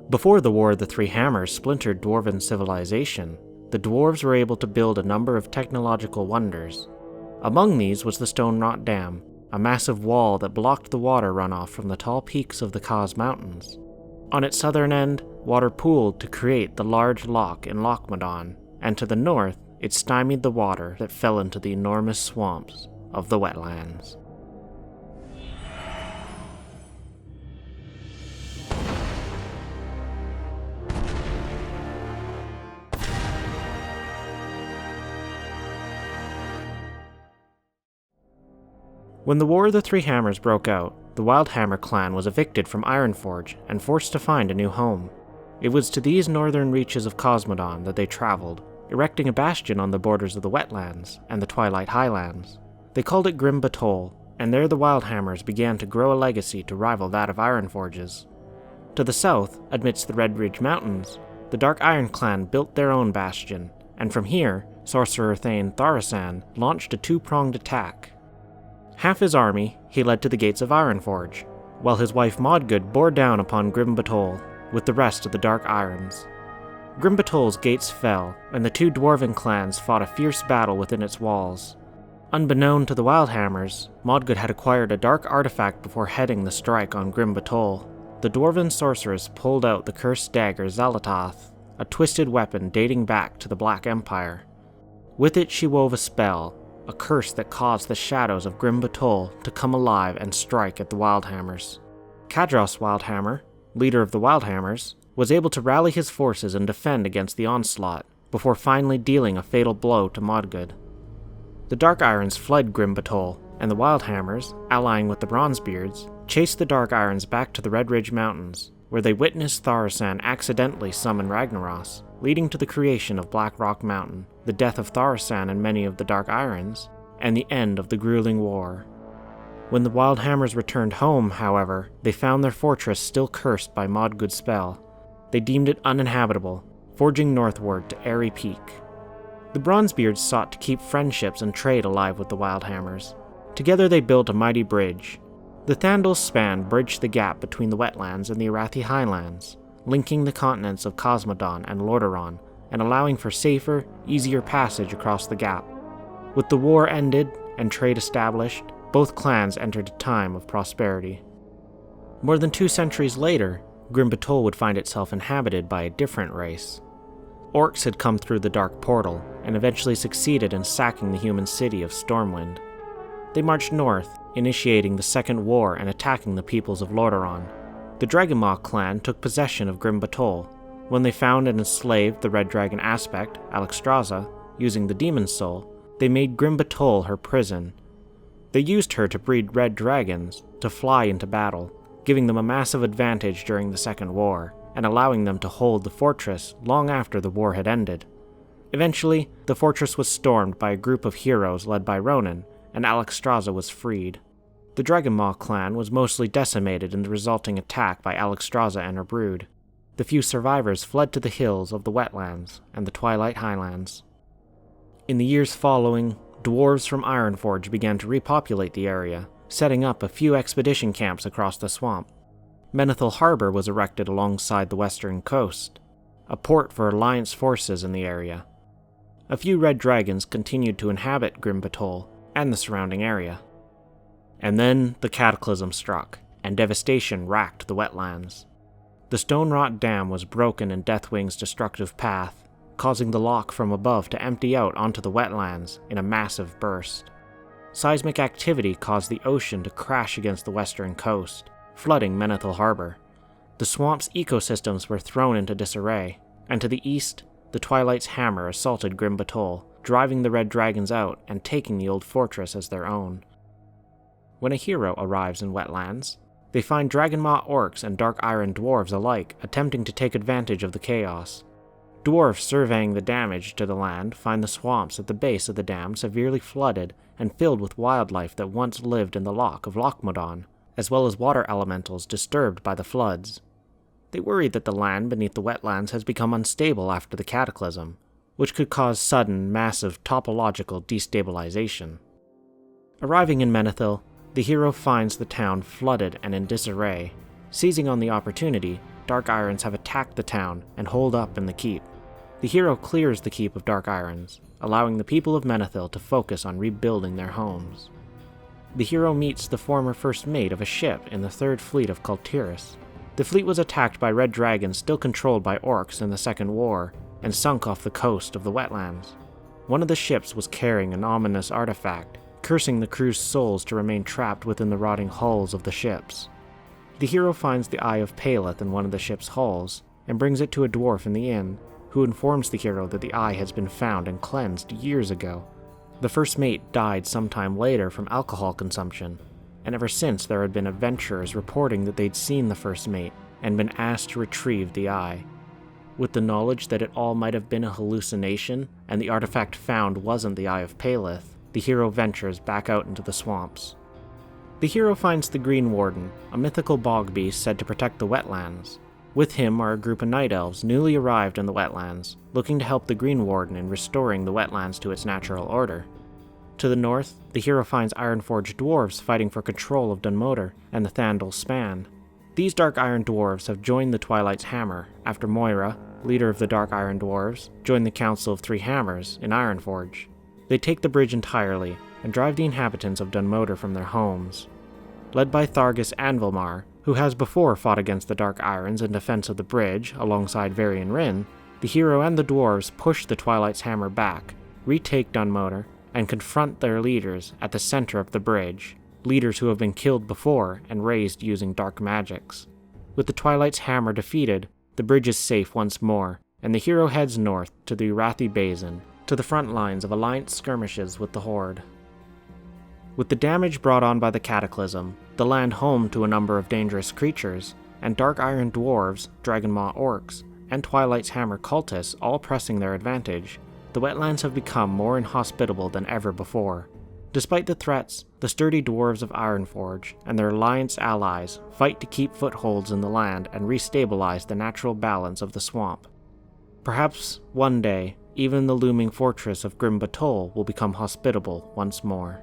Before the War of the Three Hammers splintered Dwarven Civilization, the dwarves were able to build a number of technological wonders. Among these was the Stone Rot Dam, a massive wall that blocked the water runoff from the tall peaks of the Khaz Mountains. On its southern end, water pooled to create the large loch in Loch Modan, and to the north, it stymied the water that fell into the enormous swamps of the Wetlands. When the War of the Three Hammers broke out, the Wildhammer clan was evicted from Ironforge and forced to find a new home. It was to these northern reaches of Khaz Modan that they traveled, erecting a bastion on the borders of the Wetlands and the Twilight Highlands. They called it Grim Batol, and there the Wildhammers began to grow a legacy to rival that of Ironforge's. To the south, amidst the Red Ridge Mountains, the Dark Iron clan built their own bastion, and from here, Sorcerer Thane Tharasan launched a two-pronged attack. Half his army he led to the gates of Ironforge, while his wife Modgood bore down upon Grim Batol with the rest of the Dark Irons. Grim Batol's gates fell, and the two dwarven clans fought a fierce battle within its walls. Unbeknown to the Wildhammers, Modgood had acquired a dark artifact before heading the strike on Grim Batol. The dwarven sorceress pulled out the cursed dagger Xalatoth, a twisted weapon dating back to the Black Empire. With it she wove a spell, a curse that caused the shadows of Grim Batol to come alive and strike at the Wildhammers. Kadros Wildhammer, leader of the Wildhammers, was able to rally his forces and defend against the onslaught, before finally dealing a fatal blow to Modgood. The Dark Irons fled Grim Batol, and the Wildhammers, allying with the Bronzebeards, chased the Dark Irons back to the Red Ridge Mountains, where they witnessed Tharasan accidentally summon Ragnaros, leading to the creation of Black Rock Mountain, the death of Tharasan and many of the Dark Irons, and the end of the grueling war. When the Wildhammers returned home, however, they found their fortress still cursed by Modgood's spell. They deemed it uninhabitable, forging northward to Airy Peak. The Bronzebeards sought to keep friendships and trade alive with the Wildhammers. Together they built a mighty bridge. The Thandal's span bridged the gap between the Wetlands and the Arathi Highlands, linking the continents of Khaz Modan and Lordaeron, and allowing for safer, easier passage across the gap. With the war ended and trade established, both clans entered a time of prosperity. More than 2 centuries later, Grim Batol would find itself inhabited by a different race. Orcs had come through the Dark Portal, and eventually succeeded in sacking the human city of Stormwind. They marched north, initiating the Second War and attacking the peoples of Lordaeron. The Dragonmaw clan took possession of Grim Batol. When they found and enslaved the Red Dragon Aspect, Alexstrasza, using the Demon's Soul, they made Grim Batol her prison. They used her to breed red dragons to fly into battle, giving them a massive advantage during the Second War, and allowing them to hold the fortress long after the war had ended. Eventually, the fortress was stormed by a group of heroes led by Ronan, and Alexstrasza was freed. The Dragonmaw clan was mostly decimated in the resulting attack by Alexstrasza and her brood. The few survivors fled to the hills of the Wetlands and the Twilight Highlands. In the years following, dwarves from Ironforge began to repopulate the area, setting up a few expedition camps across the swamp. Menethil Harbor was erected alongside the western coast, a port for Alliance forces in the area. A few red dragons continued to inhabit Grim Batol and the surrounding area. And then the Cataclysm struck, and devastation racked the Wetlands. The Stone Rot Dam was broken in Deathwing's destructive path, causing the loch from above to empty out onto the Wetlands in a massive burst. Seismic activity caused the ocean to crash against the western coast, flooding Menethil Harbor. The swamp's ecosystems were thrown into disarray, and to the east, the Twilight's hammer assaulted Grim Batol, driving the red dragons out and taking the old fortress as their own. When a hero arrives in Wetlands, they find Dragonmaw orcs and Dark Iron dwarves alike attempting to take advantage of the chaos. Dwarves surveying the damage to the land find the swamps at the base of the dam severely flooded and filled with wildlife that once lived in the loch of Loch Modan, as well as water elementals disturbed by the floods. They worry that the land beneath the Wetlands has become unstable after the Cataclysm, which could cause sudden, massive topological destabilization. Arriving in Menethil, the hero finds the town flooded and in disarray. Seizing on the opportunity, Dark Irons have attacked the town and holed up in the keep. The hero clears the keep of Dark Irons, allowing the people of Menethil to focus on rebuilding their homes. The hero meets the former first mate of a ship in the Third Fleet of Kultiris. The fleet was attacked by red dragons still controlled by orcs in the Second War, and sunk off the coast of the Wetlands. One of the ships was carrying an ominous artifact, cursing the crew's souls to remain trapped within the rotting hulls of the ships. The hero finds the Eye of Paleth in one of the ship's hulls, and brings it to a dwarf in the inn, who informs the hero that the eye has been found and cleansed years ago. The first mate died sometime later from alcohol consumption, and ever since there had been adventurers reporting that they'd seen the first mate and been asked to retrieve the eye. With the knowledge that it all might have been a hallucination and the artifact found wasn't the Eye of Paleth, the hero ventures back out into the swamps. The hero finds the Green Warden, a mythical bog beast said to protect the wetlands. With him are a group of night elves newly arrived in the wetlands, looking to help the Green Warden in restoring the wetlands to its natural order. To the north, the hero finds Ironforged dwarves fighting for control of Dunmoder and the Thandal Span. These Dark Iron dwarves have joined the Twilight's Hammer after Moira, leader of the Dark Iron dwarves, joined the Council of Three Hammers in Ironforge. They take the bridge entirely and drive the inhabitants of Dunmoder from their homes. Led by Thargus Anvilmar, who has before fought against the Dark Irons in defense of the bridge alongside Varian Rin, the hero and the dwarves push the Twilight's Hammer back, retake Dunmoder, and confront their leaders at the center of the bridge, leaders who have been killed before and raised using dark magics. With the Twilight's Hammer defeated, the bridge is safe once more, and the hero heads north to the Urathi Basin, to the front lines of Alliance skirmishes with the Horde. With the damage brought on by the Cataclysm, the land home to a number of dangerous creatures, and Dark Iron dwarves, Dragonmaw orcs, and Twilight's Hammer cultists all pressing their advantage, the wetlands have become more inhospitable than ever before. Despite the threats, the sturdy dwarves of Ironforge and their alliance allies fight to keep footholds in the land and restabilize the natural balance of the swamp. Perhaps, one day, even the looming fortress of Grim Batol will become hospitable once more.